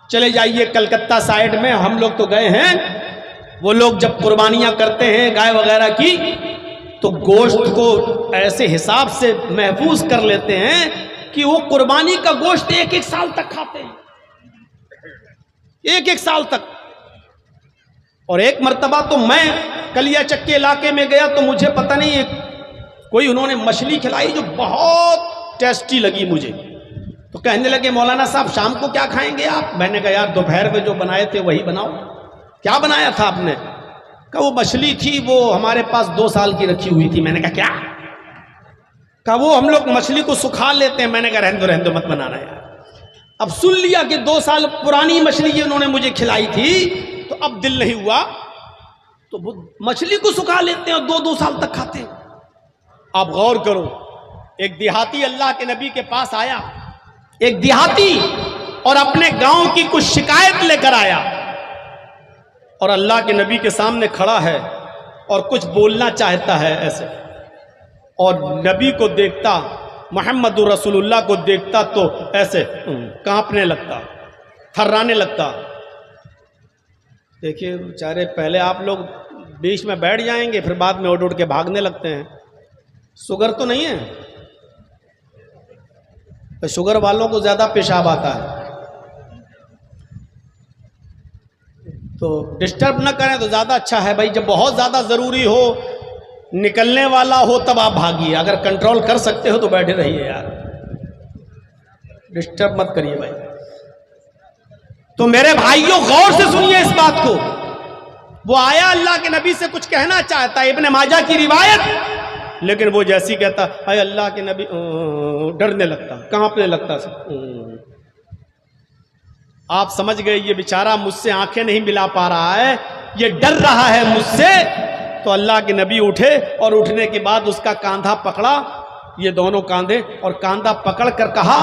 चले जाइए कलकत्ता साइड में, हम लोग तो गए हैं, वो लोग जब कुर्बानियां करते हैं गाय वगैरह की तो गोश्त को ऐसे हिसाब से महफूज कर लेते हैं कि वो कुर्बानी का गोश्त एक एक साल तक खाते हैं, एक एक साल तक। और एक मर्तबा तो मैं कलियाचक के इलाके में गया तो मुझे पता नहीं कोई उन्होंने मछली खिलाई जो बहुत टेस्टी लगी मुझे। तो कहने लगे मौलाना साहब शाम को क्या खाएंगे आप? मैंने कहा यार दोपहर में जो बनाए थे वही बनाओ। क्या बनाया था आपने? कहा वो मछली थी, वो हमारे पास 2 साल की रखी हुई थी। मैंने कहा क्या? कहा वो हम लोग मछली को सुखा लेते हैं। मैंने कहा रहने दो मत बनाना यार। अब सुन लिया कि 2 साल पुरानी मछली उन्होंने मुझे खिलाई थी, तो अब दिल नहीं हुआ, तो मछली को सुखा लेते हैं और 2-2 साल तक खाते हैं। आप गौर करो, एक देहाती अल्लाह के नबी के पास आया, एक देहाती, और अपने गांव की कुछ शिकायत लेकर आया, और अल्लाह के नबी के सामने खड़ा है और कुछ बोलना चाहता है ऐसे, और नबी को देखता, मोहम्मद रसूलुल्लाह को देखता तो ऐसे कांपने लगता, थर्राने लगता। देखिए बेचारे, पहले आप लोग बीच में बैठ जाएंगे, फिर बाद में उड़ के भागने लगते हैं। शुगर तो नहीं है? तो शुगर वालों को ज़्यादा पेशाब आता है, तो डिस्टर्ब ना करें तो ज़्यादा अच्छा है भाई। जब बहुत ज़्यादा ज़रूरी हो, निकलने वाला हो, तब आप भागिए। अगर कंट्रोल कर सकते हो तो बैठे रहिए यार, डिस्टर्ब मत करिए भाई। तो मेरे भाइयों गौर से सुनिए इस बात को। वो आया, अल्लाह के नबी से कुछ कहना चाहता है, इब्ने माजा की रिवायत, लेकिन वो जैसी कहता है अल्लाह के नबी, डरने लगता, कांपने लगता। आप समझ गए ये बेचारा मुझसे आंखें नहीं मिला पा रहा है, ये डर रहा है मुझसे। तो अल्लाह के नबी उठे और उठने के बाद उसका कांधा पकड़ा, ये दोनों कांधे, और कांधा पकड़ कर कहा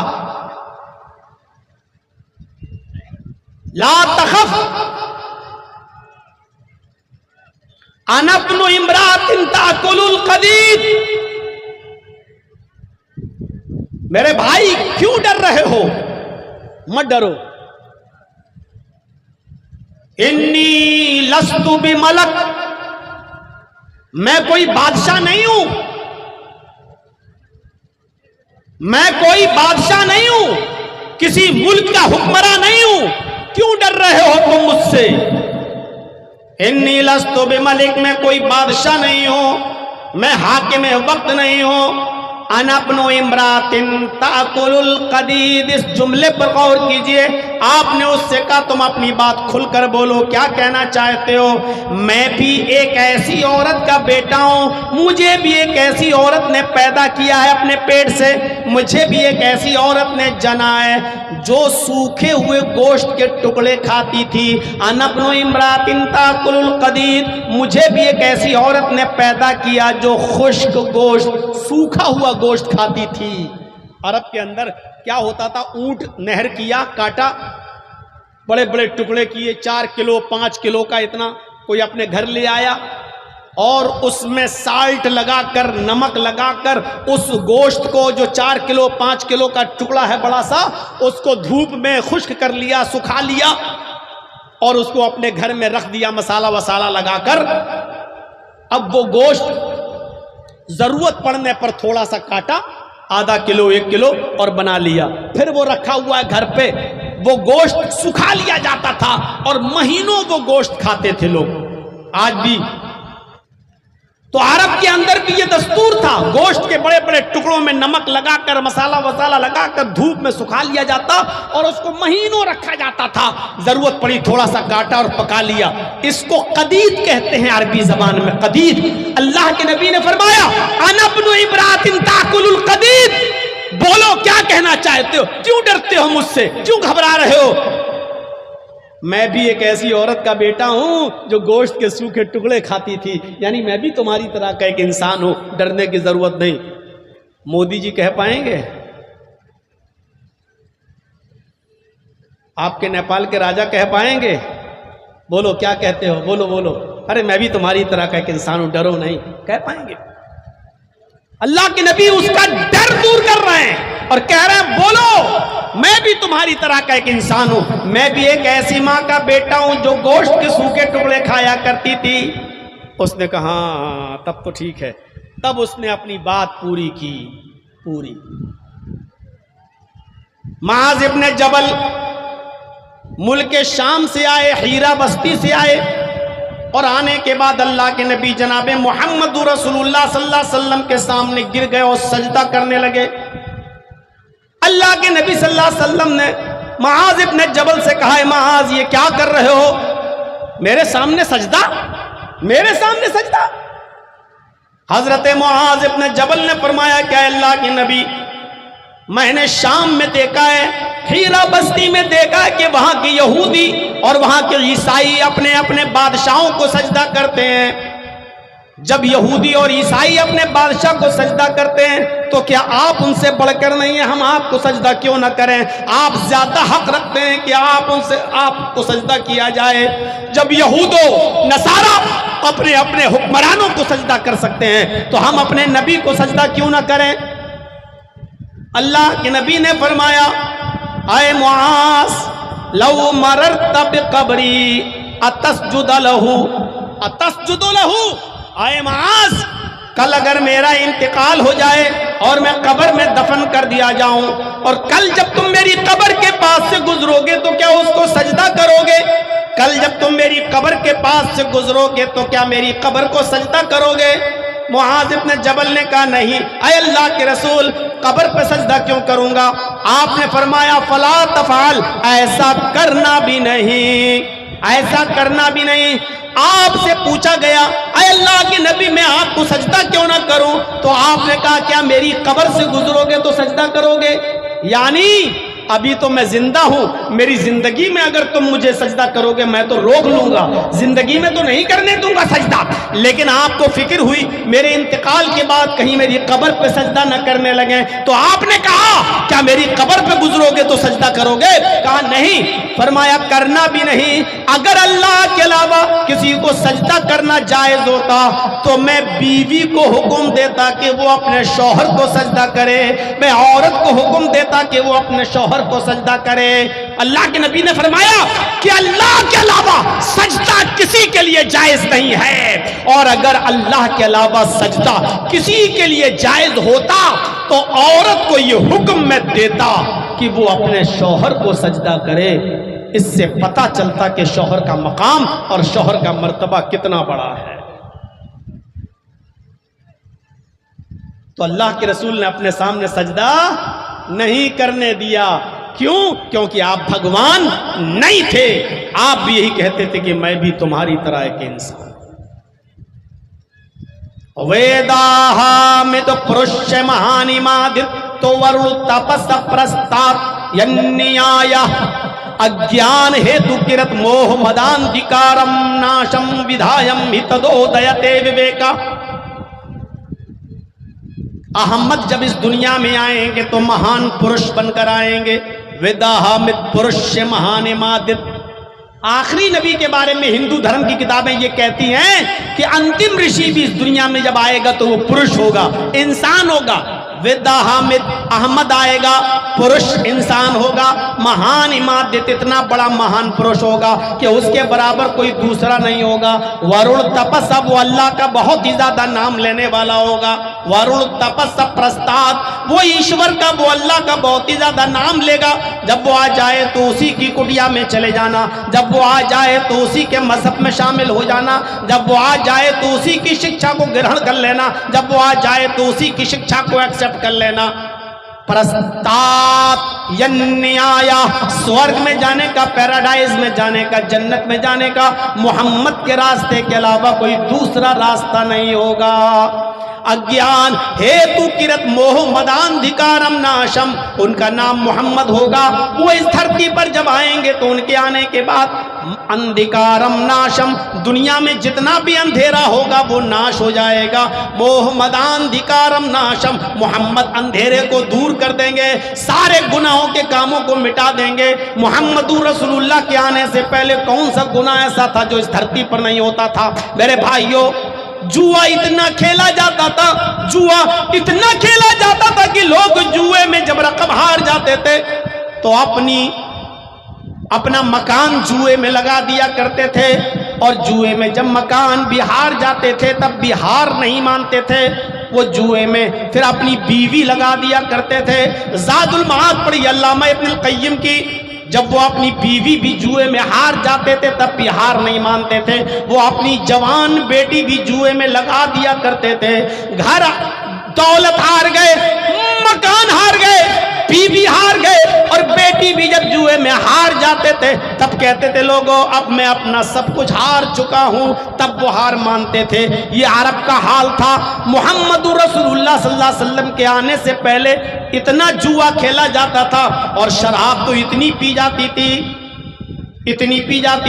ला तखफ अना इब्नु इम्रातिन ताकुलुल कदीद। मेरे भाई क्यों डर रहे हो? मत डरो। इन्नी लस्तु बिमलक, मैं कोई बादशाह नहीं हूं, मैं कोई बादशाह नहीं हूं, किसी मुल्क का हुक्मरान नहीं हूं। क्यों डर रहे हो तुम मुझसे? इन्नी लस्तु बिमलिक, मैं कोई बादशाह नहीं हूं, मैं हाकिम वक्त नहीं हूं। अना इब्नु इम्रातिन ताकुलुल कदीद, इस जुमले पर गौर कीजिए। आपने उससे कहा तुम अपनी बात खुलकर बोलो, क्या कहना चाहते हो? मैं भी एक ऐसी औरत का बेटा हूं, मुझे भी एक ऐसी औरत ने पैदा किया है अपने पेट से, मुझे भी एक ऐसी औरत ने जना है जो सूखे हुए गोश्त के टुकड़े खाती थी। अना इब्नु इम्रातिन ताकुलुल कदीद, मुझे भी एक ऐसी औरत ने पैदा किया जो खुश्क गोश्त, सूखा हुआ गोश्त खाती थी। अरब के अंदर क्या होता था, ऊंट नहर किया, काटा, बड़े बड़े टुकड़े किए, 4 किलो 5 किलो का, इतना कोई अपने घर ले आया, और उसमें साल्ट लगाकर, नमक लगाकर उस गोश्त को, जो 4 किलो 5 किलो का टुकड़ा है बड़ा सा, उसको धूप में खुश्क कर लिया, सुखा लिया, और उसको अपने घर में रख दिया मसाला वसाला लगाकर। अब वो गोश्त जरूरत पड़ने पर थोड़ा सा काटा, आधा किलो 1 किलो, और बना लिया। फिर वो रखा हुआ है घर पे, वो गोश्त सुखा लिया जाता था और महीनों वो गोश्त खाते थे लोग। आज भी तो अरब के अंदर भी ये दस्तूर था, गोश्त के बड़े बड़े टुकड़ों में नमक लगाकर, मसाला वसाला लगाकर धूप में सुखा लिया जाता और उसको महीनों रखा जाता था। जरूरत पड़ी थोड़ा सा काटा और पका लिया। इसको कदीद कहते हैं अरबी जबान में, कदीद। अल्लाह के नबी ने फरमाया अना इब्नु इम्रातिन ताकुलुल कदीद। बोलो क्या कहना चाहते हो? क्यों डरते हो मुझसे? क्यों घबरा रहे हो? मैं भी एक ऐसी औरत का बेटा हूं जो गोश्त के सूखे टुकड़े खाती थी, यानी मैं भी तुम्हारी तरह का एक इंसान हूं, डरने की जरूरत नहीं। मोदी जी कह पाएंगे? आपके नेपाल के राजा कह पाएंगे? बोलो क्या कहते हो? बोलो बोलो। अरे मैं भी तुम्हारी तरह का एक इंसान हूं, डरो नहीं, कह पाएंगे? अल्लाह के नबी उसका डर दूर कर रहे हैं और कह रहे हैं बोलो मैं भी तुम्हारी तरह का एक इंसान हूं, मैं भी एक ऐसी मां का बेटा हूं जो गोश्त के सूखे टुकड़े खाया करती थी। उसने कहा हाँ तब तो ठीक है। तब उसने अपनी बात पूरी की, पूरी। मुआज़ इब्न जबल मुल्क शाम से आए, हीरा बस्ती से आए, और आने के बाद अल्लाह के नबी जनाब मोहम्मद रसूलुल्लाह सल्लल्लाहु अलैहि वसल्लम के सामने गिर गए और सजदा करने लगे। अल्लाह के नबी सल्लल्लाहु अलैहि वसल्लम ने मुआज़ इब्न जबल से कहा, मुआज़ ये क्या कर रहे हो, मेरे सामने सजदा, मेरे सामने सजदा। हजरत मुआज़ इब्न जबल ने फरमाया, क्या अल्लाह के नबी, मैंने शाम में देखा है, हीरा बस्ती में देखा है कि वहां के यहूदी और वहां के ईसाई अपने अपने बादशाहों को सजदा करते हैं। जब यहूदी और ईसाई अपने बादशाह को सजदा करते हैं तो क्या आप उनसे बढ़कर नहीं है, हम आपको सजदा क्यों ना करें? आप ज्यादा हक रखते हैं कि आपको सजदा किया जाए। जब यहूदो नसारा अपने अपने हुक्मरानों को सजदा कर सकते हैं तो हम अपने नबी को सजदा क्यों ना करें? अल्लाह के नबी ने फरमाया, आए मुआज़, लौ मररत बिक़ब्री अतस्जुद लहू, अतस्जुद लहू। आए मुआज़, कल अगर मेरा इंतकाल हो जाए और मैं कब्र में दफन कर दिया जाऊं, और कल जब तुम मेरी कब्र के पास से गुजरोगे तो क्या उसको सजदा करोगे? कल जब तुम मेरी कब्र के पास से गुजरोगे तो क्या मेरी कब्र को सजदा करोगे? मुआज़ इब्न जबल ने कहा नहीं, ऐ अल्लाह के रसूल, कब्र पे सजदा क्यों करूंगा? आपने फरमाया, फला तफाल, ऐसा करना भी नहीं, ऐसा करना भी नहीं। आपसे पूछा गया, ऐ अल्लाह के नबी, मैं आपको सजदा क्यों ना करूं? तो आपने कहा, क्या मेरी कब्र से गुजरोगे तो सजदा करोगे? यानी अभी तो मैं जिंदा हूं, मेरी जिंदगी में अगर तुम मुझे सजदा करोगे मैं तो रोक लूंगा, जिंदगी में तो नहीं करने दूंगा सजदा। लेकिन आपको फिक्र हुई मेरे इंतकाल के बाद कहीं मेरी कब्र पे सजदा न करने लगे, तो आपने कहा, क्या मेरी कब्र पे गुजरोगे तो सजदा करोगे? कहा नहीं। फरमाया, करना भी नहीं। अगर अल्लाह के अलावा किसी को सजदा करना जायज होता तो मैं बीवी को हुक्म देता कि वो अपने शौहर को सजदा करे, मैं औरत को हुक्म देता कि वो अपने शौहर को सजदा करे। अल्लाह के नबी ने फरमाया कि अल्लाह के अलावा सजदा किसी के लिए जायज नहीं है, और अगर अल्लाह के अलावा सजदा किसी के लिए जायज होता तो औरत को यह हुक्म मैं देता कि वो अपने शौहर को सजदा करे। इससे पता चलता कि शौहर का मकाम और शौहर का मर्तबा कितना बड़ा है। तो अल्लाह के रसूल ने अपने सामने सजदा नहीं करने दिया। क्यों? क्योंकि आप भगवान नहीं थे। आप भी यही कहते थे कि मैं भी तुम्हारी तरह एक इंसान। वेदाहामित पुरुष महानिमादित्य वरुण तपस प्रस्तात् यन्याय अज्ञान हेतु किरत मोह मदांधिकारम नाशम विधायम हितदोदयते विवेका। अहमद जब इस दुनिया में आएंगे तो महान पुरुष बनकर आएंगे। वेदाहामित पुरुष महानिमादित। आखिरी नबी के बारे में हिंदू धर्म की किताबें ये कहती हैं कि अंतिम ऋषि भी इस दुनिया में जब आएगा तो वो पुरुष होगा, इंसान होगा। वेदाहामिद अहमद आएगा, पुरुष इंसान होगा। महान इमादत, इतना बड़ा महान पुरुष होगा कि उसके बराबर कोई दूसरा नहीं होगा। वरुण तपस, वो अल्लाह का बहुत ही ज्यादा नाम लेने वाला होगा। वरुण तपस प्रस्ताद, वो ईश्वर का, वो अल्लाह का बहुत ही ज्यादा नाम लेगा। जब वो आ जाए तो उसी की कुटिया में चले जाना, जब वो आ जाए तो उसी के मजहब में शामिल हो जाना, जब वो आ जाए तो उसी की शिक्षा को ग्रहण कर लेना, जब वो आ जाए तो उसी की शिक्षा को एक्सेप्ट कर लेना। प्रस्ताव यन्याया, स्वर्ग में जाने का, पैराडाइज में जाने का, जन्नत में जाने का मोहम्मद के रास्ते के अलावा कोई दूसरा रास्ता नहीं होगा। अज्ञान हेतु किरत मोह मदांधिकारम नाशम, उनका नाम मोहम्मद होगा। वो इस धरती पर जब आएंगे तो उनके आने के बाद अंधिकारम नाशम, दुनिया में जितना भी अंधेरा होगा वो नाश हो जाएगा। मोह मदांधिकारम नाशम, मोहम्मद अंधेरे को दूर कर देंगे, सारे गुनाहों के कामों को मिटा देंगे। मोहम्मदुर रसूलुल्लाह के आने से पहले कौन सा गुनाह ऐसा था जो इस धरती पर नहीं होता था? मेरे भाइयों, जुआ इतना खेला जाता था, जुआ इतना खेला जाता था कि लोग जुए में जब रकम हार जाते थे तो अपना मकान जुए में लगा दिया करते थे, और जुए में जब मकान भी हार जाते थे तब भी हार नहीं मानते थे, वो जुए में फिर अपनी बीवी लगा दिया करते थे। ज़ादुल मआद पढ़ी अल्लामा इब्नुल क़य्यिम की, जब वो अपनी बीवी भी जुए में हार जाते थे तब भी हार नहीं मानते थे, वो अपनी जवान बेटी भी जुए में लगा दिया करते थे। घर दौलत हार गए, मकान हार गए, बीवी हार गए, और बेटी भी जब जुए में हार जाते थे तब कहते थे लोगों अब मैं अपना सब कुछ हार चुका हूं, तब वो हार मानते थे। ये अरब का हाल था। मुहम्मदुर रसूलुल्लाह सल्लल्लाहु अलैहि वसल्लम के आने से पहले इतना जुआ खेला जाता था, और शराब तो इतनी पी जाती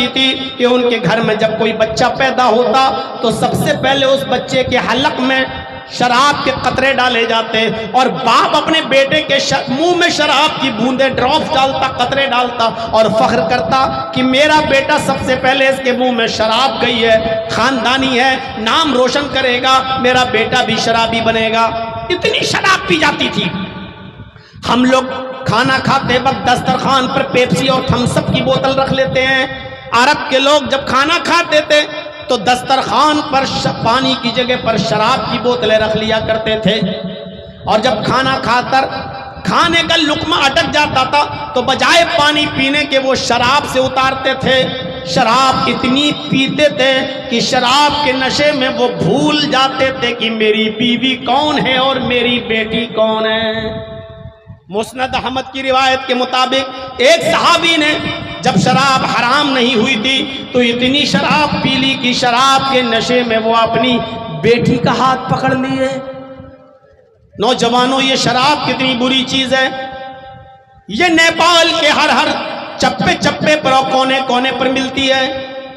थी कि उनके घर में जब कोई बच्चा पैदा होता तो सबसे पहले उस बच्चे के हलक में शराब के कतरे डाले जाते, और बाप अपने बेटे के मुंह में शराब की बूंदे ड्रॉप्स डालता, कतरे डालता, और फख्र करता कि मेरा बेटा सबसे पहले इसके मुंह में शराब गई है, खानदानी है, नाम रोशन करेगा, मेरा बेटा भी शराबी बनेगा। इतनी शराब पी जाती थी। हम लोग खाना खाते वक्त दस्तरखान पर पेप्सी और थम्स अप की बोतल रख लेते हैं। अरब के लोग जब खाना खाते थे तो दस्तरखान पर पानी की जगह पर शराब की बोतलें रख लिया करते थे, और जब खाने का लुकमा अटक जाता था तो बजाय पानी पीने के वो शराब से उतारते थे। शराब इतनी पीते थे कि शराब के नशे में वो भूल जाते थे कि मेरी बीवी कौन है और मेरी बेटी कौन है। मुस्नद अहमद की रिवायत के मुताबिक एक सहाबी ने जब शराब हराम नहीं हुई थी तो इतनी शराब पी ली कि शराब के नशे में वो अपनी बेटी का हाथ पकड़ लिए। नौजवानों, ये शराब कितनी बुरी चीज है। ये नेपाल के हर चप्पे चप्पे पर और कोने कोने पर मिलती है।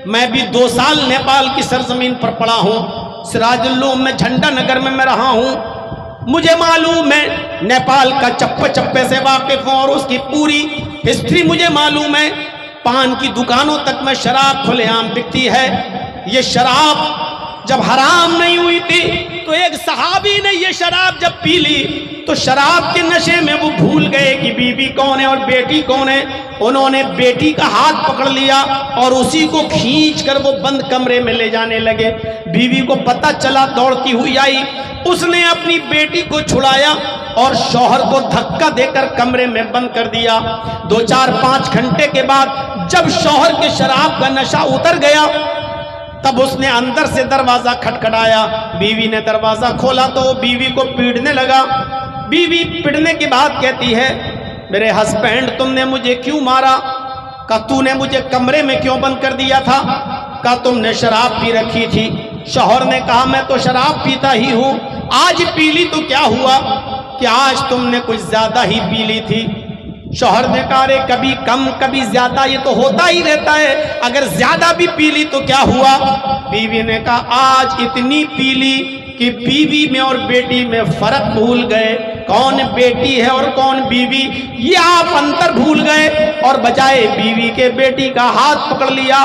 मैं भी 2 साल नेपाल की सरजमीन पर पड़ा हूं। सिराजुल्लूम में, झंडा नगर में मैं रहा हूं। मुझे मालूम है, नेपाल का चप्पे चप्पे से वाकिफ हूं और उसकी पूरी हिस्ट्री मुझे मालूम है। पान की दुकानों तक में शराब खुलेआम बिकती है। ये शराब जब हराम नहीं हुई थी तो एक सहाबी ने ये शराब जब पी ली तो शराब के नशे में वो भूल गए कि बीवी कौन है और बेटी कौन है। उन्होंने बेटी का हाथ पकड़ लिया और उसी को खींच कर वो बंद कमरे में ले जाने लगे। बीवी को पता चला, दौड़ती हुई आई, उसने अपनी बेटी को छुड़ाया और शौहर को धक्का देकर कमरे में बंद कर दिया। 2-4-5 घंटे के बाद जब शौहर के शराब का नशा उतर गया तब उसने अंदर से दरवाजा खटखटाया। बीवी ने दरवाजा खोला तो बीवी को पीटने लगा। बीवी पीटने के बाद कहती है, मेरे हस्बैंड तुमने मुझे क्यों मारा? कहा तूने मुझे कमरे में क्यों बंद कर दिया था? कहा तुमने शराब पी रखी थी। शौहर ने कहा मैं तो शराब पीता ही हूं, आज पी ली तो क्या हुआ कि आज तुमने कुछ ज्यादा ही पी ली थी। शौहर ने कहा अरे कभी कम कभी ज्यादा ये तो होता ही रहता है, अगर ज्यादा भी पी ली तो क्या हुआ? बीवी ने कहा आज इतनी पी ली कि बीवी में और बेटी में फर्क भूल गए, कौन बेटी है और कौन बीवी ये आप अंतर भूल गए और बजाय बीवी के बेटी का हाथ पकड़ लिया।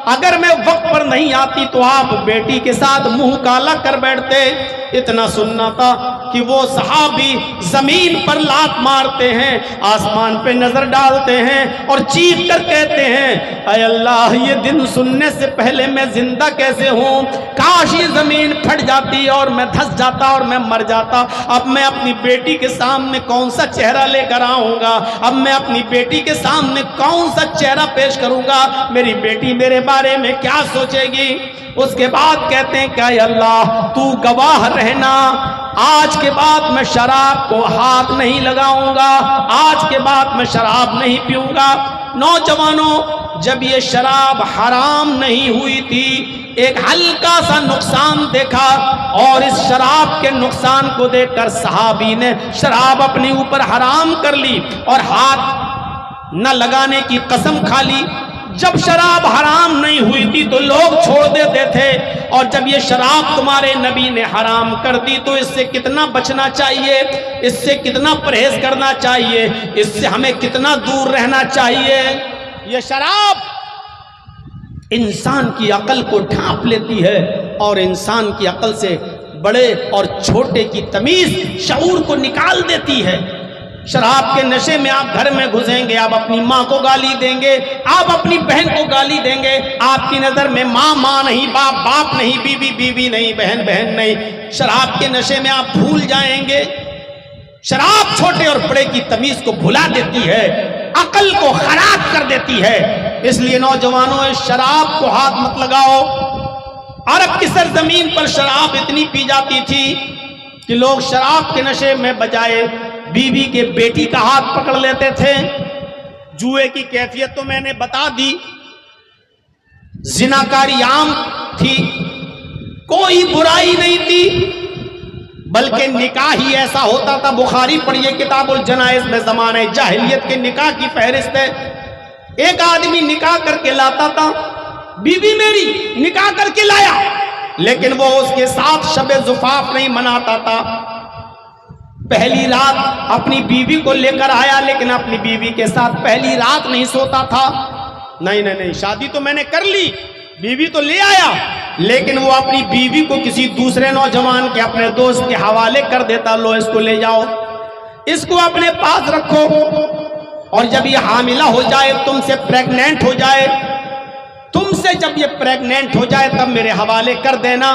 अगर मैं वक्त पर नहीं आती तो आप बेटी के साथ मुंह काला कर बैठते। इतना सुनना था कि वो सहाबी जमीन पर लात मारते हैं, आसमान पे नजर डालते हैं और चीख कर कहते हैं अय अल्लाह ये दिन सुनने से पहले मैं जिंदा कैसे हूँ? काश ये जमीन फट जाती और मैं धंस जाता और मैं मर जाता। अब मैं अपनी बेटी के सामने कौन सा चेहरा लेकर आऊंगा? अब मैं अपनी बेटी के सामने कौन सा चेहरा पेश करूंगा? मेरी बेटी मेरे बारे में क्या सोचेगी? उसके बाद कहते हैं कि अल्लाह तू गवाह रहना, आज के बाद मैं शराब को हाथ नहीं लगाऊंगा, आज के बाद मैं शराब नहीं पीऊंगा। नौजवानों, जब ये शराब हराम नहीं हुई थी एक हल्का सा नुकसान देखा और इस शराब के नुकसान को देखकर सहाबी ने शराब अपने ऊपर हराम कर ली और हाथ न लगाने की कसम खा ली। जब शराब हराम नहीं हुई थी तो लोग छोड़ देते थे, और जब ये शराब तुम्हारे नबी ने हराम कर दी तो इससे कितना बचना चाहिए, इससे कितना परहेज करना चाहिए, इससे हमें कितना दूर रहना चाहिए। ये शराब इंसान की अकल को ढांप लेती है और इंसान की अकल से बड़े और छोटे की तमीज शऊर को निकाल देती है। शराब के नशे में आप घर में घुसेंगे, आप अपनी माँ को गाली देंगे, आप अपनी बहन को गाली देंगे। आपकी नजर में माँ माँ नहीं, बाप बाप नहीं, बीवी बीवी नहीं, बहन बहन नहीं। शराब के नशे में आप भूल जाएंगे। शराब छोटे और बड़े की तमीज को भुला देती है, अकल को खराब कर देती है। इसलिए नौजवानों, इस शराब को हाथ मत लगाओ। अरब की सरजमीन पर शराब इतनी पी जाती थी कि लोग शराब के नशे में बजाय बीवी के बेटी का हाथ पकड़ लेते थे। जुए की कैफियत तो मैंने बता दी, जिनाकारी आम थी, कोई बुराई नहीं थी, बल्कि निकाह ही ऐसा होता था। बुखारी पढ़िए किताबुल जनाइज में, ज़माने जाहिलियत के निकाह की फहरिस्त है। एक आदमी निकाह करके लाता था, बीवी मेरी निकाह करके लाया, लेकिन वो उसके साथ शबे जुफाफ नहीं मनाता था। पहली रात अपनी बीवी को लेकर आया, लेकिन अपनी बीवी के साथ पहली रात नहीं सोता था। नहीं नहीं नहीं, शादी तो मैंने कर ली, बीवी तो ले आया, लेकिन वो अपनी बीवी को किसी दूसरे नौजवान के, अपने दोस्त के हवाले कर देता। लो इसको ले जाओ, इसको अपने पास रखो, और जब ये हामिला हो जाए, तुमसे प्रेग्नेंट हो जाए, तुमसे जब ये प्रेग्नेंट हो जाए तब मेरे हवाले कर देना।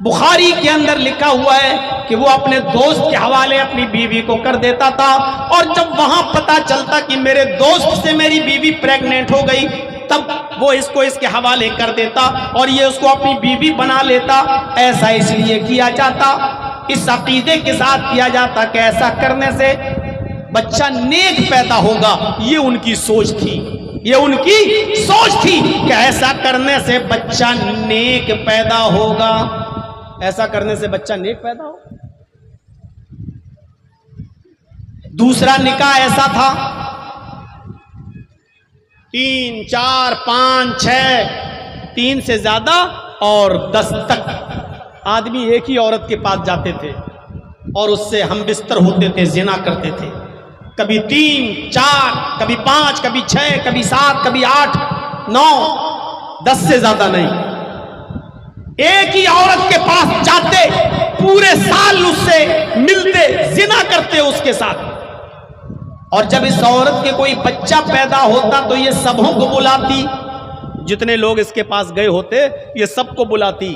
बुखारी के अंदर लिखा हुआ है कि वो अपने दोस्त के हवाले अपनी बीवी को कर देता था, और जब वहां पता चलता कि मेरे दोस्त से मेरी बीवी प्रेग्नेंट हो गई, तब वो इसको इसके हवाले कर देता और ये उसको अपनी बीवी बना लेता। ऐसा इसलिए किया जाता, इस अकीदे के साथ किया जाता कि ऐसा करने से बच्चा नेक पैदा होगा। ये उनकी सोच थी, ये उनकी सोच थी कि ऐसा करने से बच्चा नेक पैदा होगा, ऐसा करने से बच्चा नेक पैदा हो। दूसरा निकाह ऐसा था, 3, 4, 5, 6, 3 से ज्यादा और 10 तक आदमी एक ही औरत के पास जाते थे और उससे हम बिस्तर होते थे, जिना करते थे। कभी 3, 4, कभी 5, कभी 6, कभी 7, कभी 8, 9, 10 से ज्यादा नहीं। एक ही औरत के पास जाते, पूरे साल उससे मिलते, जिना करते उसके साथ, और जब इस औरत के कोई बच्चा पैदा होता तो ये सबों को बुलाती, जितने लोग इसके पास गए होते ये सबको बुलाती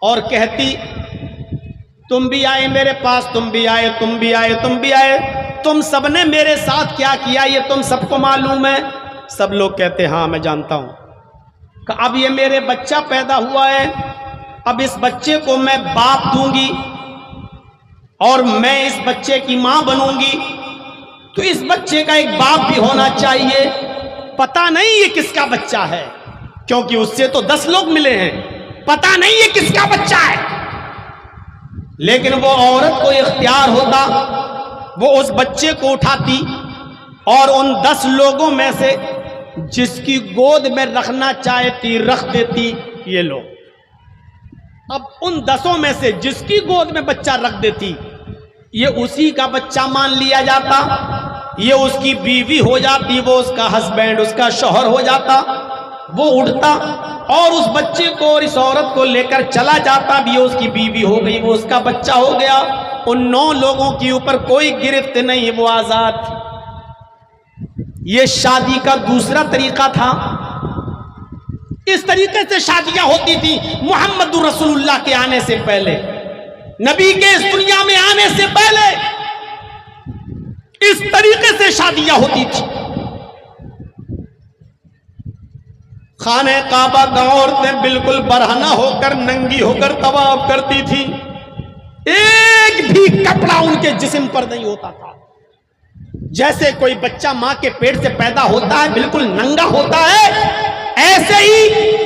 और कहती, तुम भी आए मेरे पास, तुम भी आए, तुम भी आए, तुम भी आए, तुम सबने मेरे साथ क्या किया ये तुम सबको मालूम है। सब लोग कहते हाँ मैं जानता हूं। अब ये मेरे बच्चा पैदा हुआ है, अब इस बच्चे को मैं बाप दूंगी और मैं इस बच्चे की मां बनूंगी, तो इस बच्चे का एक बाप भी होना चाहिए। पता नहीं ये किसका बच्चा है, क्योंकि उससे तो 10 लोग मिले हैं, पता नहीं ये किसका बच्चा है, लेकिन वो औरत को इख्तियार होता, वो उस बच्चे को उठाती और उन 10 लोगों में से जिसकी गोद में रखना चाहती रख देती। ये लो, अब उन 10 में से जिसकी गोद में बच्चा रख देती, ये उसी का बच्चा मान लिया जाता, ये उसकी बीवी हो जाती, वो उसका हस्बैंड, उसका शौहर हो जाता। वो उठता और उस बच्चे को और इस औरत को लेकर चला जाता, भी ये उसकी बीवी हो गई, वो उसका बच्चा हो गया। उन 9 लोगों के ऊपर कोई गिरफ्त नहीं, वो आजाद। ये शादी का दूसरा तरीका था। इस तरीके से शादियां होती थी मोहम्मद रसूलुल्लाह के आने से पहले, नबी के इस दुनिया में आने से पहले इस तरीके से शादियां होती थी। खाने काबा का औरतें बिल्कुल बरहना होकर, नंगी होकर तवाफ करती थी, एक भी कपड़ा उनके जिस्म पर नहीं होता था। जैसे कोई बच्चा मां के पेट से पैदा होता है बिल्कुल नंगा होता है, ऐसे ही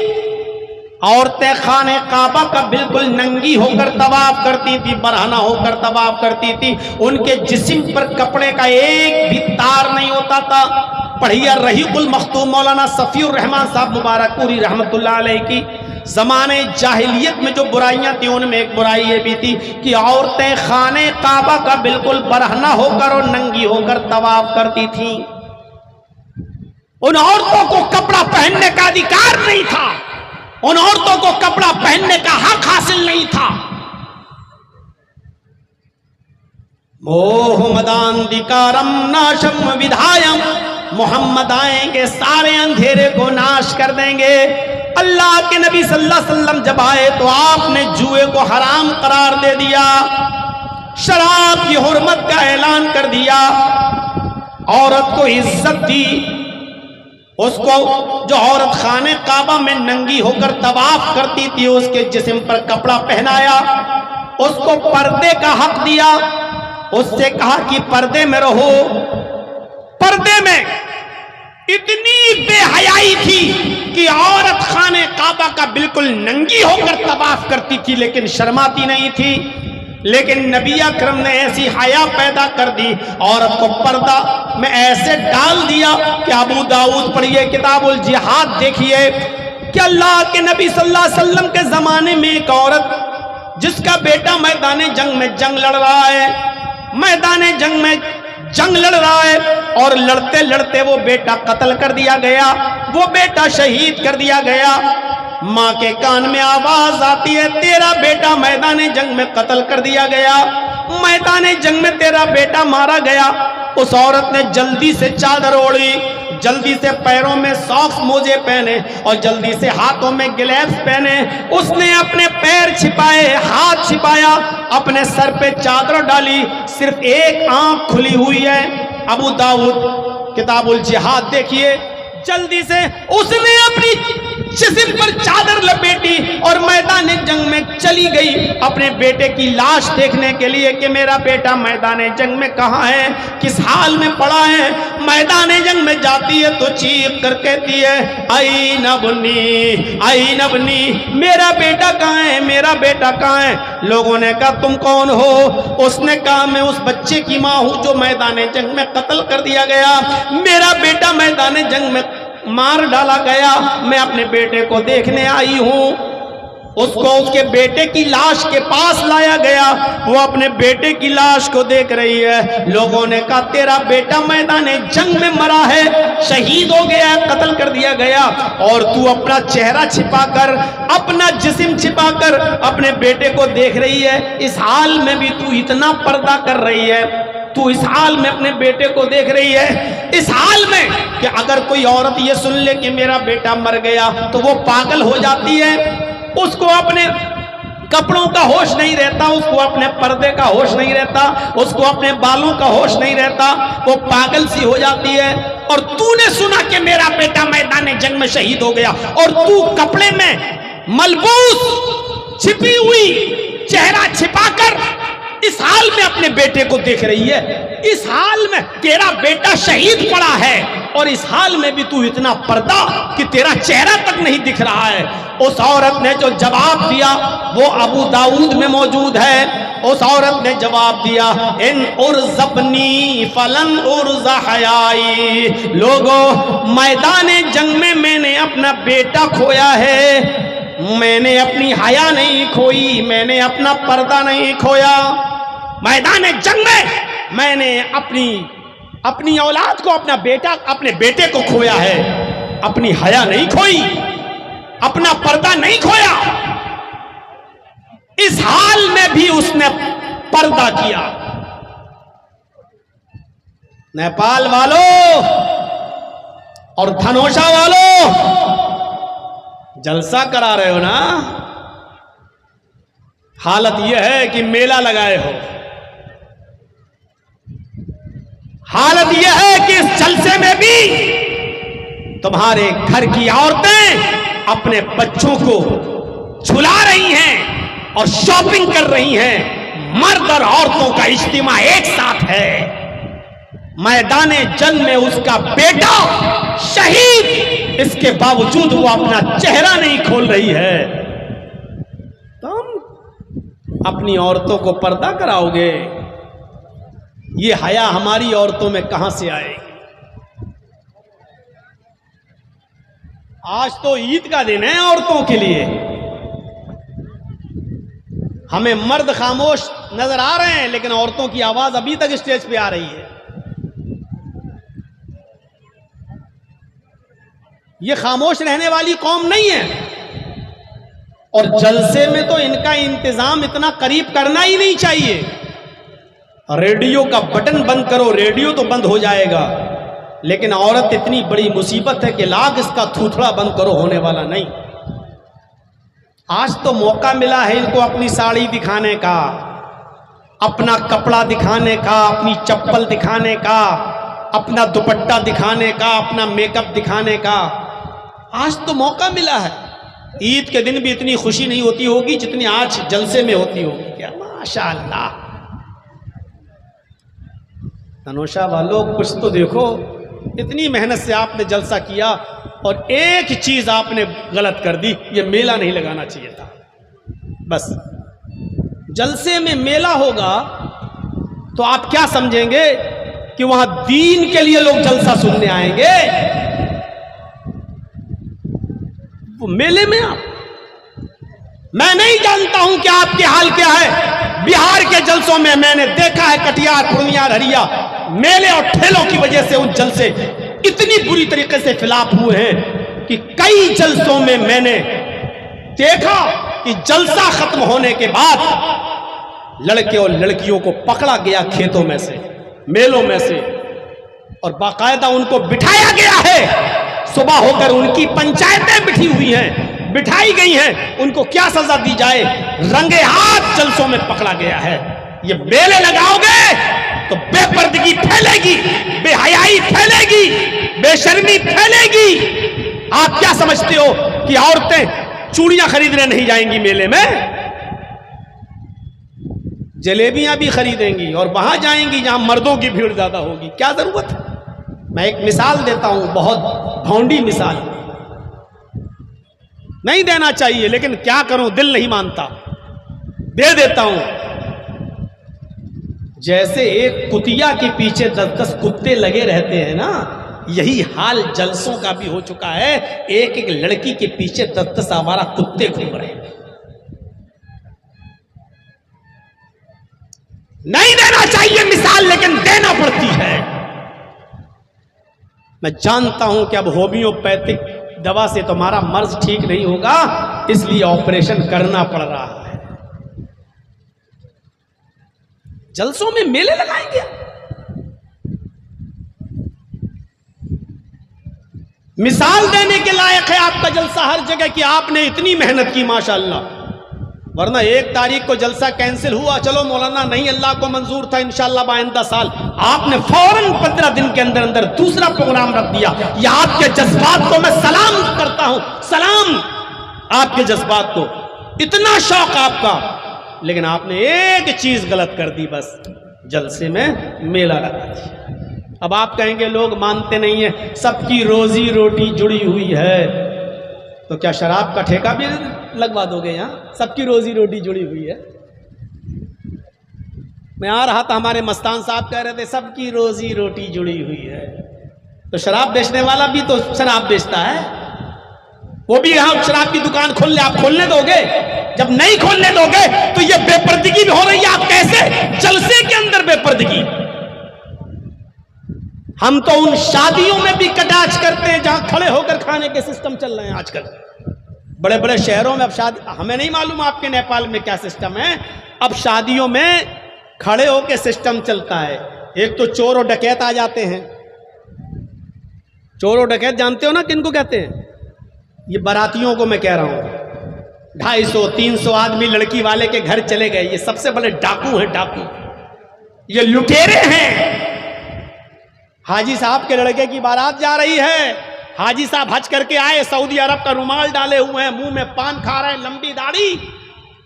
औरतें खाने काबा का बिल्कुल नंगी होकर तवाफ करती थी, बरहना होकर तवाफ करती थी। उनके जिस्म पर कपड़े का एक भी तार नहीं होता था। पढ़िए रहीकुल मखतूम मौलाना सफीउर रहमान साहब मुबारकपुरी रहमतुल्लाह अलैह की ज़माने जाहिलियत में जो बुराइयां थी उनमें एक बुराई ये भी थी कि औरतें खाने काबा का बिल्कुल बरहना होकर और नंगी होकर तवाफ करती थीं। उन औरतों को कपड़ा पहनने का अधिकार नहीं था, उन औरतों को कपड़ा पहनने का हक हासिल नहीं था। मोहम्मदांधिकारम नाशम विधायम, मोहम्मद आएंगे सारे अंधेरे को नाश कर देंगे। अल्लाह के नबी सल्लल्लाहु अलैहि वसल्लम जब आए तो आपने जुए को हराम करार दे दिया, शराब की हुर्मत का ऐलान कर दिया, औरत को इज्जत दी। उसको जो औरत खाने काबा में नंगी होकर तवाफ करती थी उसके जिस्म पर कपड़ा पहनाया, उसको पर्दे का हक दिया, उससे कहा कि पर्दे में रहो। पर्दे में इतनी बेहयाई थी कि औरत खाने काबा का बिल्कुल नंगी होकर तवाफ करती थी लेकिन शर्माती नहीं थी। लेकिन नबी अकरम ने ऐसी हया पैदा कर दी, औरत को पर्दा में ऐसे डाल दिया कि अबू दाऊद पढ़िए किताबुल जिहाद देखिए कि अल्लाह के नबी सल्लल्लाहु अलैहि वसल्लम के जमाने में एक औरत जिसका बेटा मैदान जंग में जंग लड़ रहा है, मैदान जंग में जंग लड़ रहा है और लड़ते लड़ते वो बेटा कत्ल कर दिया गया, वो बेटा शहीद कर दिया गया। माँ के कान में आवाज आती है, तेरा बेटा मैदान जंग में कत्ल कर दिया गया, मैदान जंग में तेरा बेटा मारा गया। उस औरत ने जल्दी से चादर ओढ़ी, जल्दी से पैरों में सॉक्स मोजे पहने और जल्दी से हाथों में ग्लव्स पहने। उसने अपने पैर छिपाए, हाथ छिपाया, अपने सर पे चादर डाली, सिर्फ एक आंख खुली हुई है। अबू दाऊद किताबुल जिहाद देखिए, जल्दी से उसने अपनी जिस्म पर चादर लपेटी और मैदान जंग में चली गई अपने बेटे की लाश देखने के लिए कि मेरा बेटा मैदान जंग में कहाँ है, किस हाल में पड़ा है। मैदान जंग में जाती है तो चीख कर कहती है, आई नबनी, आई नबनी, मेरा बेटा कहाँ है, मेरा बेटा कहाँ है। लोगों ने कहा तुम कौन हो? उसने कहा मैं उस बच्चे की माँ हूँ जो मैदान जंग में कत्ल कर दिया गया, मेरा बेटा मैदान जंग में मार डाला गया, मैं अपने बेटे को देखने आई हूं। उसको उसके बेटे की लाश के पास लाया गया, वो अपने बेटे की लाश को देख रही है। लोगों ने कहा तेरा बेटा मैदान जंग में मरा है, शहीद हो गया, कत्ल कर दिया गया, और तू अपना चेहरा छिपाकर, अपना जिस्म छिपाकर अपने बेटे को देख रही है। इस हाल में भी तू इतना पर्दा कर रही है, तू इस हाल में अपने बेटे को देख रही है, इस हाल में कि अगर कोई औरत ये सुन ले कि मेरा बेटा मर गया तो वो पागल हो जाती है, उसको अपने कपड़ों का होश नहीं रहता, उसको अपने पर्दे का होश नहीं रहता, उसको अपने बालों का होश नहीं रहता, वो पागल सी हो जाती है। और तूने सुना कि मेरा बेटा मैदान जंग में शहीद हो गया और तू कपड़े में मलबूस छिपी हुई, चेहरा छिपाकर इस हाल में अपने बेटे को देख रही है। इस हाल में तेरा बेटा शहीद पड़ा है और इस हाल में भी तू इतना पर्दा कि तेरा चेहरा तक नहीं दिख रहा है। उस औरत ने जो जवाब दिया वो अबू दाऊद में मौजूद है। उस औरत ने जवाब दिया, इन उर्ज़बनी फलन उर्ज़ा हयाई, लोगों मैदान जंग में मैंने अपना बेटा खोया है, मैंने अपनी हया नहीं खोई, मैंने अपना पर्दा नहीं खोया। मैदान जंग में मैंने अपनी औलाद को, अपने बेटे को खोया है, अपनी हया नहीं खोई, अपना पर्दा नहीं खोया। इस हाल में भी उसने पर्दा किया। नेपाल वालों और धनोषा वालों, जलसा करा रहे हो ना? हालत यह है कि मेला लगाए हो। हालत यह है कि इस जलसे में भी तुम्हारे घर की औरतें अपने बच्चों को झुला रही हैं और शॉपिंग कर रही हैं। मर्द और औरतों का इज्तिमा एक साथ है। मैदान जंग में उसका बेटा शहीद, इसके बावजूद वो अपना चेहरा नहीं खोल रही है। तुम अपनी औरतों को पर्दा कराओगे? ये हया हमारी औरतों में कहां से आएगी? आज तो ईद का दिन है औरतों के लिए। हमें मर्द खामोश नजर आ रहे हैं लेकिन औरतों की आवाज अभी तक स्टेज पे आ रही है। ये खामोश रहने वाली कौम नहीं है। और जलसे में तो इनका इंतजाम इतना करीब करना ही नहीं चाहिए। रेडियो का बटन बंद करो, रेडियो तो बंद हो जाएगा, लेकिन औरत इतनी बड़ी मुसीबत है कि लाख इसका थूथड़ा बंद करो, होने वाला नहीं। आज तो मौका मिला है इनको अपनी साड़ी दिखाने का, अपना कपड़ा दिखाने का, अपनी चप्पल दिखाने का, अपना दुपट्टा दिखाने का, अपना मेकअप दिखाने का। आज तो मौका मिला है। ईद के दिन भी इतनी खुशी नहीं होती होगी जितनी आज जलसे में होती होगी। क्या माशाअल्लाह। तनोशा वालों कुछ तो देखो, इतनी मेहनत से आपने जलसा किया और एक चीज आपने गलत कर दी, ये मेला नहीं लगाना चाहिए था। बस जलसे में मेला होगा तो आप क्या समझेंगे कि वहां दीन के लिए लोग जलसा सुनने आएंगे? वो मेले में मैं नहीं जानता हूं कि आपके हाल क्या है। बिहार के जलसों में मैंने देखा है, कटिहार, पूर्णिया, हरिया, मेले और ठेलों की वजह से उन जलसे इतनी बुरी तरीके से फिलाप हुए हैं कि कई जलसों में मैंने देखा कि जलसा खत्म होने के बाद लड़के और लड़कियों को पकड़ा गया खेतों में से, मेलों में से, और बाकायदा उनको बिठाया गया है। सुबह होकर उनकी पंचायतें बिठाई गई हैं। उनको क्या सजा दी जाए? रंगे हाथ जलसों में पकड़ा गया है। ये मेले लगाओगे तो बेपर्दगी फैलेगी, बेहयाई फैलेगी, बेशर्मी फैलेगी। आप क्या समझते हो कि औरतें चूड़ियां खरीदने नहीं जाएंगी मेले में? जलेबियां भी खरीदेंगी और वहां जाएंगी जहां मर्दों की भीड़ ज्यादा होगी। क्या जरूरत है? मैं एक मिसाल देता हूं, बहुत भौंडी मिसाल, नहीं देना चाहिए लेकिन क्या करूं, दिल नहीं मानता, दे देता हूं। जैसे एक कुतिया के पीछे 10-10 कुत्ते लगे रहते हैं ना, यही हाल जलसों का भी हो चुका है। एक एक लड़की के पीछे 10-10 आवारा कुत्ते घूम रहे हैं। नहीं देना चाहिए मिसाल, लेकिन देना पड़ती है। मैं जानता हूं कि अब होम्योपैथिक दवा से तुम्हारा मर्ज ठीक नहीं होगा, इसलिए ऑपरेशन करना पड़ रहा है। जलसों में मेले लगाएंगे? मिसाल देने के लायक है आपका जलसा हर जगह कि आपने इतनी मेहनत की माशाअल्लाह। वरना 1 तारीख को जलसा कैंसिल हुआ, चलो मौलाना नहीं, अल्लाह को मंजूर था, इंशाअल्लाह बाइंदा साल। आपने फौरन 15 दिन के अंदर अंदर दूसरा प्रोग्राम रख दिया। ये आपके जज्बात को मैं सलाम करता हूं, सलाम आपके जज्बात को, इतना शौक आपका। लेकिन आपने एक चीज गलत कर दी, बस जलसे में मेला लगा दिया। अब आप कहेंगे लोग मानते नहीं है, सबकी रोजी रोटी जुड़ी हुई है, तो क्या शराब का ठेका भी लगवा दोगे? यहां सबकी रोजी रोटी जुड़ी हुई है। मैं आ रहा था, हमारे मस्तान साहब कह रहे थे सबकी रोजी रोटी जुड़ी हुई है, तो शराब बेचने वाला भी तो शराब बेचता है, वो भी यहां शराब की दुकान खोल ले। आप खोलने दोगे? जब नहीं खोलने दोगे तो ये बेपर्दगी भी हो रही है। आप कैसे जलसे के अंदर बेपर्दगी? हम तो उन शादियों में भी कटाक्ष करते हैं जहां खड़े होकर खाने के सिस्टम चल रहे हैं आजकल बड़े बड़े शहरों में। अब शादी, हमें नहीं मालूम आपके नेपाल में क्या सिस्टम है। अब शादियों में खड़े होकर सिस्टम चलता है। एक तो चोर और डकैत आ जाते हैं। चोर और डकैत जानते हो ना किनको कहते हैं? ये बारातियों को मैं कह रहा हूं। 250-300 आदमी लड़की वाले के घर चले गए। ये सबसे बड़े डाकू हैं, डाकू, ये लुटेरे हैं। हाजी साहब के लड़के की बारात जा रही है। हाजी साहब हज करके आए, सऊदी अरब का रुमाल डाले हुए हैं, मुंह में पान खा रहे हैं, लंबी दाढ़ी।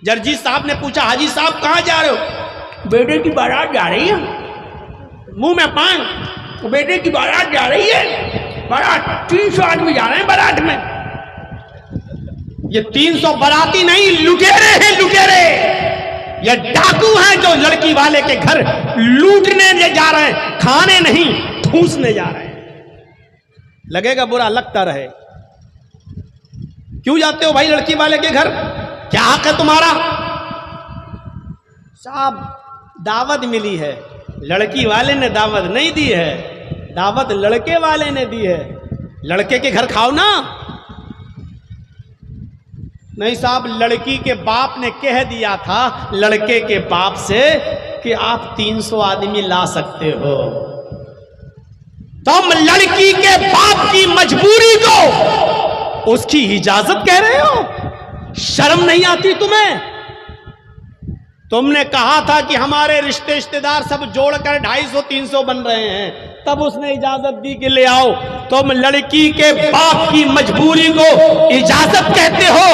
जर्जीत साहब ने पूछा, हाजी साहब कहां जा रहे हो? बेटे की बारात जा रही है। मुंह में पान, बेटे की बारात जा रही है। बारात 300 आदमी जा रहे हैं बारात में। ये 300 बाराती नहीं, लुटेरे हैं, लुटेरे। ये डाकू हैं जो लड़की वाले के घर लूटने जा रहे हैं, खाने नहीं ठूसने जा रहे हैं। लगेगा बुरा, लगता रहे। क्यों जाते हो भाई लड़की वाले के घर? क्या हक है तुम्हारा? साहब दावत मिली है, लड़की वाले ने दावत नहीं दी है, दावत लड़के वाले ने दी है। लड़के के घर खाओ ना। नहीं साहब, लड़की के बाप ने कह दिया था लड़के के बाप से कि आप 300 आदमी ला सकते हो। तुम लड़की के बाप की मजबूरी को उसकी इजाजत कह रहे हो? शर्म नहीं आती तुम्हें? तुमने कहा था कि हमारे रिश्तेदार सब जोड़कर 250-300 बन रहे हैं, तब उसने इजाजत दी कि ले आओ। तुम लड़की के बाप की मजबूरी को इजाजत कहते हो?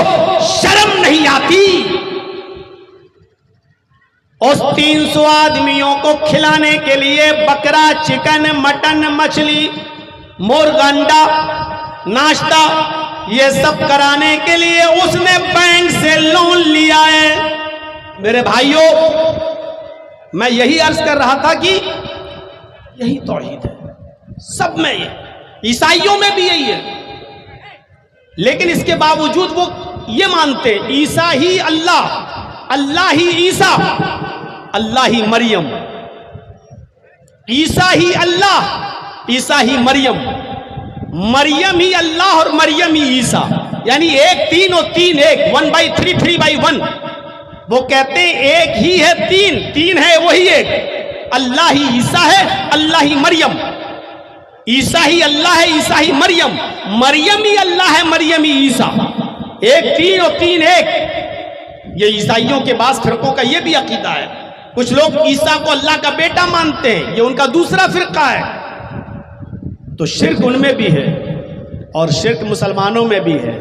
शर्म नहीं आती? उस 300 आदमियों को खिलाने के लिए बकरा, चिकन, मटन, मछली, मुर्गा, अंडा, नाश्ता, ये सब कराने के लिए उसने बैंक से लोन लिया है। मेरे भाइयों, मैं यही अर्ज कर रहा था कि यही तौहीद है, सब में ये, ईसाइयों में भी यही है। लेकिन इसके बावजूद वो ये मानते ईसा ही अल्लाह, अल्लाह ही ईसा, अल्लाह ही मरियम, ईसा ही अल्लाह, ईसा ही मरियम, मरियम ही अल्लाह और मरियम ही ईसा, यानी एक तीन और तीन एक, 1/3, 3/1। वो कहते हैं एक ही है तीन, तीन है वही एक, अल्लाह ही ईसा है, अल्लाह ही मरियम, ईसा ही अल्लाह है, ईसा ही मरियम, मरियम ही अल्लाह है, मरियम ही ईसा, एक तीन और तीन एक। ये ईसाइयों के बास फिरकों का ये भी अकीदा है। कुछ लोग ईसा को अल्लाह का बेटा मानते हैं, ये उनका दूसरा फिरका है। तो शिर्क उनमें भी है और शिर्क मुसलमानों में भी है।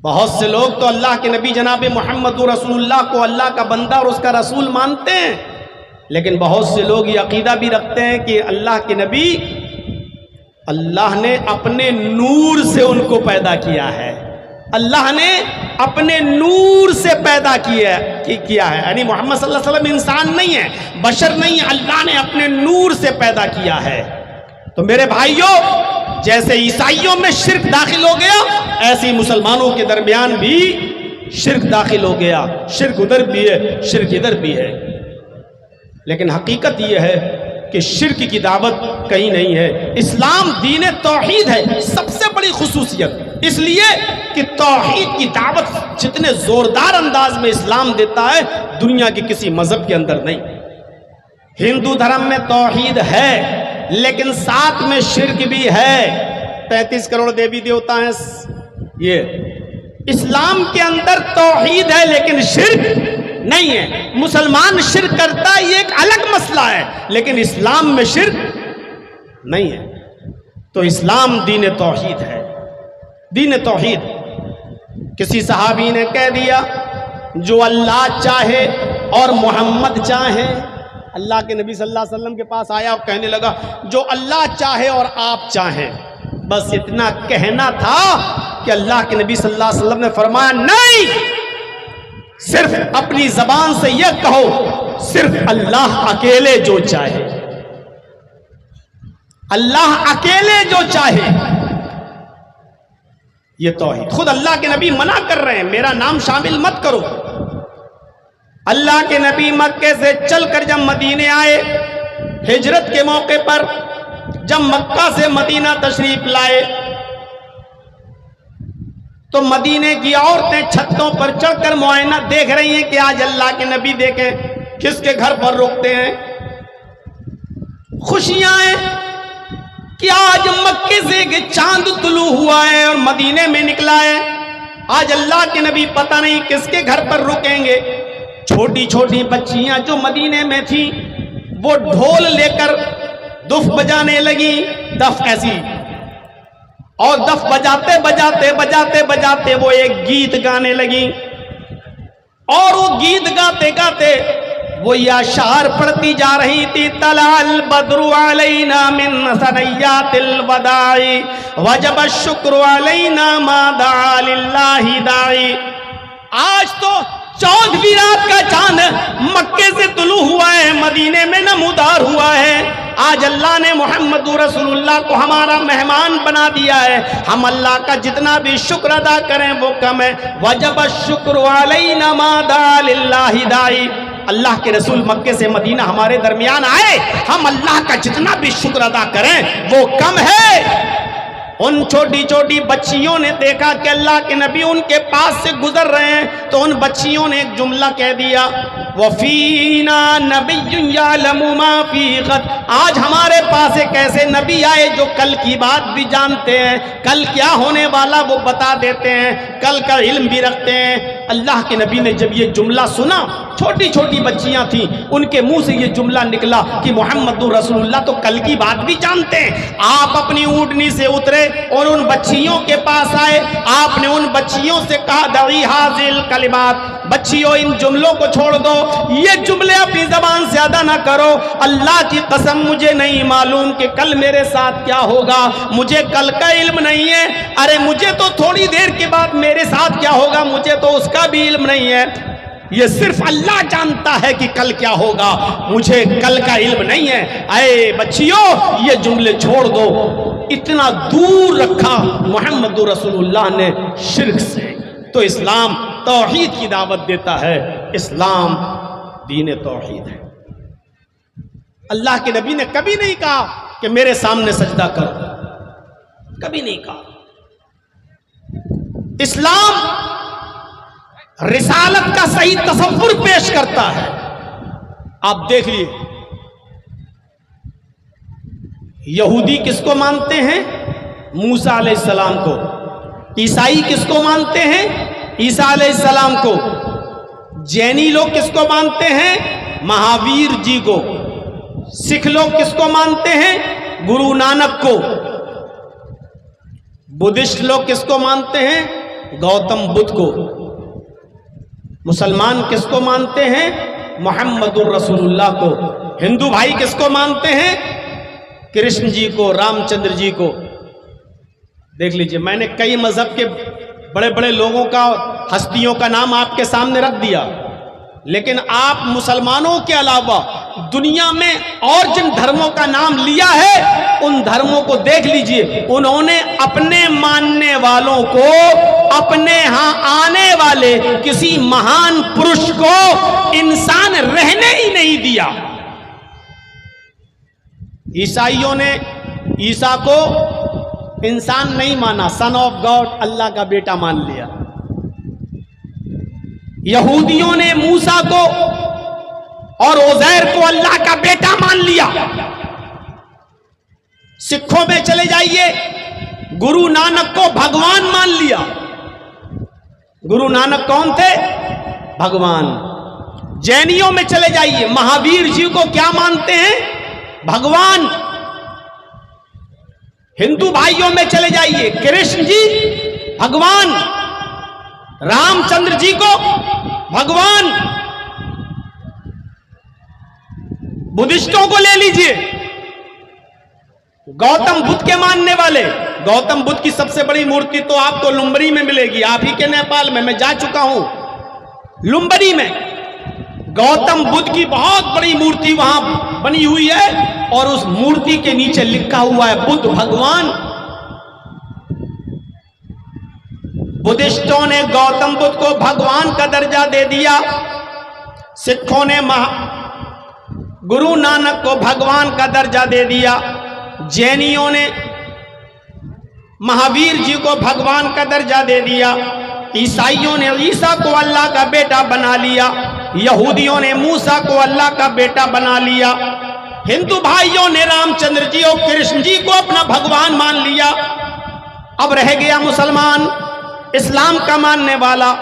बहुत से लोग तो अल्लाह के नबी जनाब मोहम्मद रसूलुल्लाह को अल्लाह का बंदा और उसका रसूल मानते हैं, लेकिन बहुत से लोग ये अकीदा भी रखते हैं कि अल्लाह के नबी, अल्लाह ने अपने नूर से उनको पैदा किया है, अल्लाह ने अपने नूर से पैदा किया है, यानी मोहम्मद सल्लल्लाहु अलैहि वसल्लम इंसान नहीं है, बशर नहीं है, अल्लाह ने अपने नूर से पैदा किया है। तो मेरे भाइयों, जैसे ईसाइयों में शिर्क दाखिल हो गया, ऐसे ही मुसलमानों के दरमियान भी शिर्क दाखिल हो गया। शिर्क उधर भी है, शिर्क इधर भी है। लेकिन हकीकत यह है कि शिर्क की दावत कहीं नहीं है। इस्लाम दीन तौहीद है, सबसे बड़ी खुसूसियत इसलिए कि तौहीद की दावत जितने जोरदार अंदाज में इस्लाम देता है, दुनिया के किसी मजहब के अंदर नहीं। हिंदू धर्म में तौहीद है, लेकिन साथ में शिर्क भी है। 33 करोड़ देवी देवता हैं, ये इस्लाम के अंदर तौहीद है लेकिन शिर्क नहीं है। मुसलमान शिर्क करता है, ये एक अलग मसला है, लेकिन इस्लाम में शिर्क नहीं है। तो इस्लाम दीन तौहीद है, दीन तौहीद। किसी सहाबी ने कह दिया, जो अल्लाह चाहे और मोहम्मद चाहे। अल्लाह के नबी सल्लल्लाहु अलैहि वसल्लम के पास आया और कहने लगा, जो अल्लाह चाहे और आप चाहें। बस इतना कहना था कि अल्लाह के नबी सल्लल्लाहु अलैहि वसल्लम ने फरमाया, नहीं, सिर्फ अपनी जबान से यह कहो, सिर्फ अल्लाह अकेले जो चाहे, अल्लाह अकेले जो चाहे। ये तौहीद। खुद अल्लाह के नबी मना कर रहे हैं, मेरा नाम शामिल मत करो। अल्लाह के नबी मक्के से चलकर जब मदीने आए, हिजरत के मौके पर जब मक्का से मदीना तशरीफ लाए, तो मदीने की औरतें छतों पर चढ़कर मुआयना देख रही हैं कि आज अल्लाह के नबी देखें किसके घर पर रुकते हैं। खुशियां हैं कि आज मक्के से एक चांद तुलू हुआ है और मदीने में निकला है। आज अल्लाह के नबी पता नहीं किसके घर पर रुकेंगे। छोटी छोटी बच्चियां जो मदीने में थी, वो ढोल लेकर दुफ बजाने लगी, दफ ऐसी, और दफ बजाते बजाते बजाते बजाते वो एक गीत गाने लगी। और वो गीत गाते गाते वो ये अशार पढ़ती जा रही थी, तलाल बद्रु अलैना मिन सनैयातिल वदाई वजब शुक्र अलैना मा दा लिल्लाहि दाई। आज तो 14वीं रात का चांद मक्के से तुलू हुआ है, मदीने में नमूदार हुआ है। आज अल्लाह ने मोहम्मद रसूलुल्लाह को हमारा मेहमान बना दिया है। हम अल्लाह का जितना भी शुक्र अदा करें वो कम है। वजब शुक्र अलैना मा दा लिल्लाहि दाई। अल्लाह के रसूल मक्के से मदीना हमारे दरमियान आए, हम अल्लाह का जितना भी शुक्र अदा करें वो कम है। उन छोटी छोटी बच्चियों ने देखा कि अल्लाह के नबी उनके पास से गुजर रहे हैं, तो उन बच्चियों ने एक जुमला कह दिया, वफीना नबिय्युन यअलमु मा फी गद। आज हमारे पास एक ऐसे नबी आए जो कल की बात भी जानते हैं, कल क्या होने वाला वो बता देते हैं, कल का इल्म भी रखते हैं। अल्लाह के नबी ने जब ये जुमला सुना, छोटी छोटी बच्चियां थीं, उनके मुंह से ये जुमला निकला कि मोहम्मदुर रसूलुल्लाह तो कल की बात भी जानते हैं। आप अपनी ऊँटनी से उतरे और उन बच्चियों के पास आए, आपने उन बच्चियों से कहा दई हाजिल कलिमात, बच्चियों इन जुमलों को छोड़ दो, ये जुमले अपनी जबान से अदा ना करो। अल्लाह की कसम मुझे नहीं मालूम कि कल मेरे साथ क्या होगा, मुझे कल का इल्म नहीं है। अरे मुझे तो थोड़ी देर के बाद मेरे साथ क्या होगा मुझे तो उसका भी इल्म नहीं है। ये सिर्फ अल्लाह जानता है कि कल क्या होगा, मुझे कल का इल्म नहीं है। अरे बच्चियों ये जुमले छोड़ दो। इतना दूर रखा मोहम्मदुर रसूलुल्लाह ने शिर्क से। तो इस्लाम तौहीद की दावत देता है, इस्लाम दीन तौहीद है। अल्लाह के नबी ने कभी नहीं कहा कि मेरे सामने सजदा कर, कभी नहीं कहा। इस्लाम रिसालत का सही तसव्वुर पेश करता है। आप देख लिए यहूदी किसको मानते हैं? मूसा अलैहिस्सलाम को। ईसाई किसको मानते हैं? ईसा अलैहिस्सलाम को। जैनी लोग किसको मानते हैं? महावीर जी को। सिख लोग किसको मानते हैं? गुरु नानक को। बुद्धिस्ट लोग किसको मानते हैं? गौतम बुद्ध को। मुसलमान किसको मानते हैं? मोहम्मदुर रसूलुल्लाह को। हिंदू भाई किसको मानते हैं? कृष्ण जी को, रामचंद्र जी को। देख लीजिए, मैंने कई मजहब के बड़े बड़े लोगों का, हस्तियों का नाम आपके सामने रख दिया, लेकिन आप मुसलमानों के अलावा दुनिया में और जिन धर्मों का नाम लिया है उन धर्मों को देख लीजिए। उन्होंने अपने मानने वालों को अपने यहां आने वाले किसी महान पुरुष को इंसान रहने ही नहीं दिया। ईसाइयों ने ईसा को इंसान नहीं माना, सन ऑफ गॉड, अल्लाह का बेटा मान लिया। यहूदियों ने मूसा को और उज़ैर को अल्लाह का बेटा मान लिया। सिखों में चले जाइए, गुरु नानक को भगवान मान लिया। गुरु नानक कौन थे? भगवान। जैनियों में चले जाइए, महावीर जी को क्या मानते हैं? भगवान। हिंदू भाइयों में चले जाइए, कृष्ण जी भगवान, रामचंद्र जी को भगवान। बुद्धिस्टों को ले लीजिए, गौतम बुद्ध के मानने वाले। गौतम बुद्ध की सबसे बड़ी मूर्ति तो आपको लुम्बनी में मिलेगी, आप ही के नेपाल में, मैं जा चुका हूं लुम्बनी में। गौतम बुद्ध की बहुत बड़ी मूर्ति वहां बनी हुई है और उस मूर्ति के नीचे लिखा हुआ है बुद्ध भगवान। बुद्धिस्टों ने गौतम बुद्ध को भगवान का दर्जा दे दिया, सिखों ने गुरु नानक को भगवान का दर्जा दे दिया, जैनियों ने महावीर जी को भगवान का दर्जा दे दिया, ईसाइयों ने ईसा को अल्लाह का बेटा बना लिया, यहूदियों ने मूसा को अल्लाह का बेटा बना लिया, हिंदू भाइयों ने रामचंद्र जी और कृष्ण जी को अपना भगवान मान लिया। अब रह गया मुसलमान, इस्लाम का मानने वाला।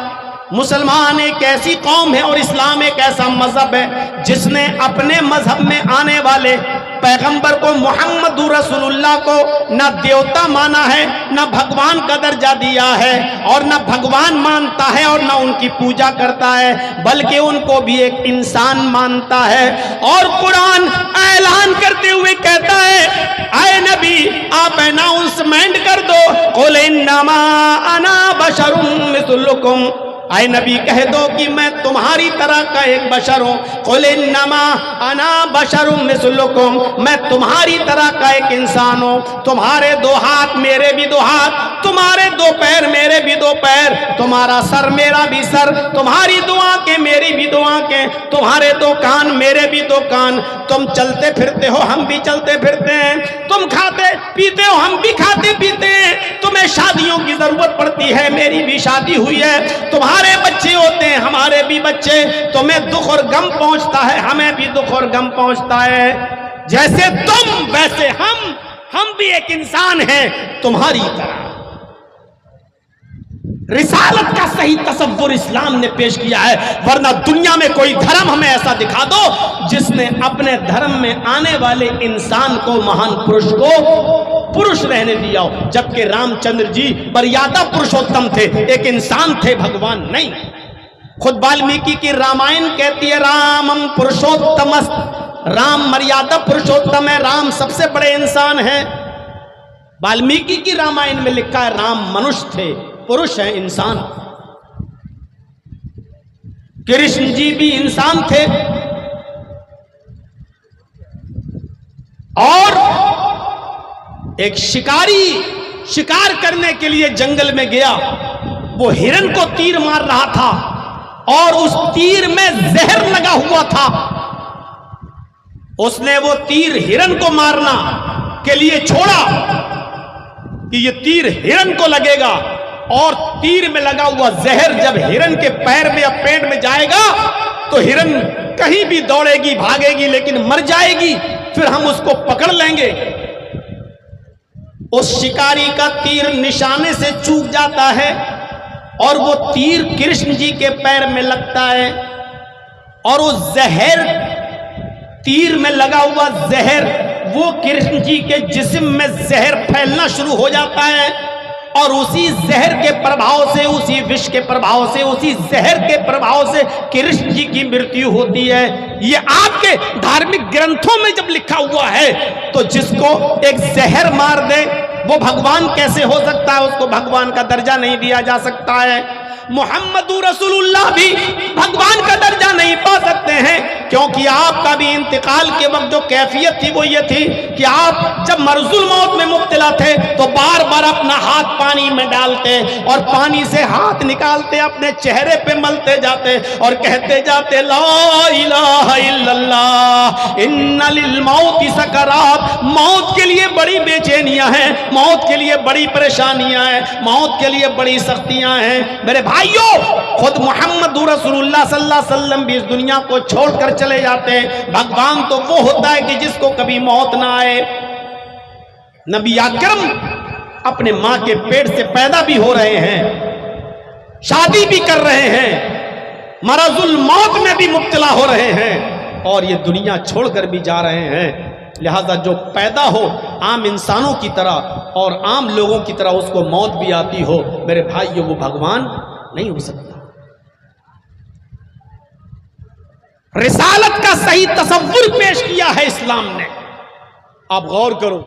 मुसलमान एक ऐसी कौम है और इस्लाम एक ऐसा मजहब है जिसने अपने मजहब में आने वाले पैगंबर को मोहम्मदुर रसूलुल्लाह को न देवता माना है, न भगवान का दर्जा दिया है, और न भगवान मानता है और न उनकी पूजा करता है, बल्कि उनको भी एक इंसान मानता है। और कुरान ऐलान करते हुए कहता है, आए नबी आप अनाउंसमेंट कर दो, कुल इन्नमा अना बशरुम मिस्लुकुम, आए नबी कह दो कि मैं तुम्हारी तरह का एक बशर हूं। कुल इन्नमा अना बशरुम मिस्लुकुम, मैं तुम्हारी तरह का एक इंसान हूं। तुम्हारे दो हाथ मेरे भी दो हाथ, तुम्हारे दो पैर मेरे भी दो पैर, तुम्हारा सर मेरा भी सर, तुम्हारी दो आंखें मेरी भी दो आंखें, तुम्हारे दो कान मेरे भी दो कान। तुम चलते फिरते हो हम भी चलते फिरते हैं, तुम खाते पीते हो हम भी खाते पीते हैं, तुम्हें शादियों की जरूरत जरूरत पड़ती है, मेरी भी शादी हुई है, तुम्हारे बच्चे होते हैं, हमारे भी बच्चे, तुम्हें दुख और गम पहुंचता है, हमें भी दुख और गम पहुंचता है। जैसे तुम वैसे हम भी एक इंसान हैं तुम्हारी तरह। रिसालत का सही तसव्वुर इस्लाम ने पेश किया है, वरना दुनिया में कोई धर्म हमें ऐसा दिखा दो जिसने अपने धर्म में आने वाले इंसान को, महान पुरुष को पुरुष रहने दिया हो, जबकि रामचंद्र जी मर्यादा पुरुषोत्तम थे, एक इंसान थे, भगवान नहीं। खुद वाल्मीकि की रामायण कहती है रामम पुरुषोत्तम, राम मर्यादा पुरुषोत्तम है, राम सबसे बड़े इंसान है। वाल्मीकि की रामायण में लिखा है राम मनुष्य थे, पुरुष है, इंसान। कृष्ण जी भी इंसान थे। और एक शिकारी शिकार करने के लिए जंगल में गया, वो हिरन को तीर मार रहा था और उस तीर में जहर लगा हुआ था। उसने वो तीर हिरन को मारना के लिए छोड़ा कि ये तीर हिरन को लगेगा, और तीर में लगा हुआ जहर जब हिरन के पैर में या पेट में जाएगा तो हिरन कहीं भी दौड़ेगी, भागेगी, लेकिन मर जाएगी, फिर हम उसको पकड़ लेंगे। उस शिकारी का तीर निशाने से चूक जाता है और वो तीर कृष्ण जी के पैर में लगता है, और वो जहर, तीर में लगा हुआ जहर, वो कृष्ण जी के जिस्म में जहर फैलना शुरू हो जाता है, और उसी जहर के प्रभाव से, उसी विष के प्रभाव से, उसी जहर के प्रभाव से कृष्ण जी की मृत्यु होती है। ये आपके धार्मिक ग्रंथों में जब लिखा हुआ है, तो जिसको एक जहर मार दे वो भगवान कैसे हो सकता है? उसको भगवान का दर्जा नहीं दिया जा सकता है। मुहम्मदुर रसूलुल्लाह भी भगवान का दर्जा नहीं पा सकते हैं, क्योंकि आपका भी इंतकाल के वक्त जो कैफियत थी वो ये थी कि आप जब मरजुल मौत में मुब्तला थे तो बार बार अपना हाथ पानी में डालते और पानी से हाथ निकालते, अपने चेहरे पे मलते जाते और कहते जाते ला इलाहा इल्लल्लाह इन्ना लिल मौति सकरात। मौत के लिए बड़ी बेचैनियां हैं, मौत के लिए बड़ी परेशानियां हैं, मौत के लिए बड़ी सख्तियां हैं। मेरे भाइयों, खुद मोहम्मद रसूलुल्लाह सल्लल्लाहु अलैहि वसल्लम भी इस दुनिया को छोड़कर चले जाते हैं। भगवान तो वो होता है कि जिसको कभी मौत ना आए। नबी अकरम अपने मां के पेट से पैदा भी हो रहे हैं, शादी भी कर रहे हैं, मरजुल मौत में भी मुब्तला हो रहे हैं, और ये दुनिया छोड़कर भी जा रहे हैं। लिहाजा जो पैदा हो आम इंसानों की तरह और आम लोगों की तरह उसको मौत भी आती हो, मेरे भाइयों, वो भगवान नहीं हो सकता। रिसालत का सही तसव्वुर पेश किया है इस्लाम ने, आप गौर करो।